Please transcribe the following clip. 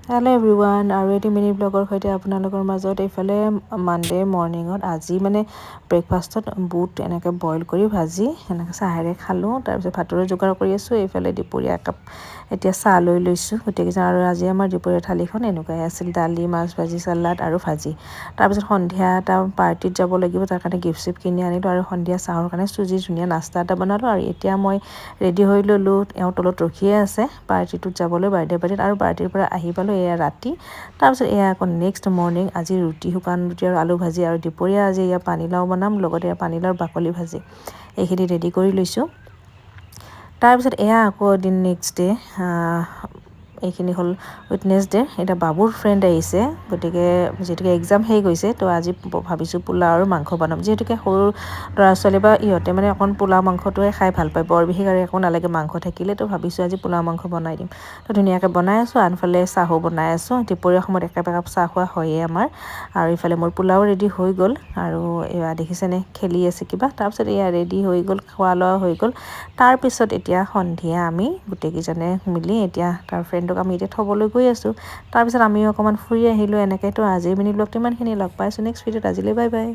hello everyone আৰু এটি mini ব্লগৰ সৈতে আপোনালোকৰ মাজত এইফালে মানডে মৰ্নিংত আজি মানে ব্ৰেকফাষ্টত বুট এনেকৈ বইল কৰি ভাজি এনেকৈ চাহেৰে খালোঁ তাৰ পিছত ভাতৰো যোগাৰ কৰি আছোঁ এইফালে দুপৰীয়া কাপ এতিয়া চাহ লৈ লৈছোঁ গোটেইকেইজন আৰু আজি আমাৰ দুপৰীয়া থালিখন এনেকুৱাই আছিল দালি মাছ ভাজি সালাড আৰু ভাজি তাৰ পিছত সন্ধিয়া এটা পাৰ্টিত যাব লাগিব তাৰ কাৰণে গিফ্ট চিফ্ট কিনি আনিলোঁ আৰু সন্ধিয়া চাহৰ কাৰণে চুজি ধুনীয়া নাস্তা এটা বনালোঁ আৰু এতিয়া মই ৰেডি হৈ ল'লোঁ এওঁ তলত ৰখিয়ে আছে পাৰ্টিটোত যাবলৈ বাৰ্থডে পাৰ্টিত আৰু পাৰ্টিৰ পৰা আহি পালোঁ এয়া ৰাতি তাৰ পিছত এয়া আকৌ নেক্সট মৰ্নিং আজি ৰুটি শুকান ৰুটি আৰু আলু ভাজি আৰু দুপৰীয়া আজি এয়া পানীলাও বনাম লগতে পানীলাওৰ বাকলি ভাজি এইখিনি ৰেডি কৰি লৈছোঁ তাৰ পিছত এয়া আকৌ এদিন নেক্সট ডে এইখিনি হ'ল উইটনেছডে এটা বাবুৰ ফ্ৰেণ্ড আহিছে গতিকে যেতিকে এক্সাম শেষ গৈছে তো আজি ভাবিছোঁ পোলাও আৰু মাংস বনাম যেহেতুকে সৰু ল'ৰা ছোৱালী বা ইহঁতে মানে অকণ পোলাও মাংসটোৱে খাই ভাল পায় বৰ বিশেষ আৰু একো নালাগে মাংস থাকিলে তো ভাবিছোঁ আজি পোলাও মাংস বনাই দিম তো ধুনীয়াকৈ বনাই আছোঁ আনফালে চাহো বনাই আছোঁ দুপৰীয়া সময়ত একাপ চাহ খোৱা হয়েই আমাৰ আৰু ইফালে মোৰ পোলাও ৰেডি হৈ গ'ল আৰু এয়া দেখিছেনে খেলি আছে কিবা তাৰপিছত এয়া ৰেডি হৈ গ'ল খোৱা লোৱা হৈ গ'ল তাৰপিছত এতিয়া সন্ধিয়া আমি গোটেইকেইজনে মিলি এতিয়া তাৰ ফ্ৰেণ্ডক আমি এতিয়া থ'বলৈ গৈ আছোঁ তাৰপিছত আমিও অকণমান ফুৰি আহিলোঁ এনেকৈ তো আজিৰ মিনি ব্লগটো ইমানখিনি লগ পাইছোঁ নেক্সট ভিডিঅ'ত আজিলৈ বাই বাই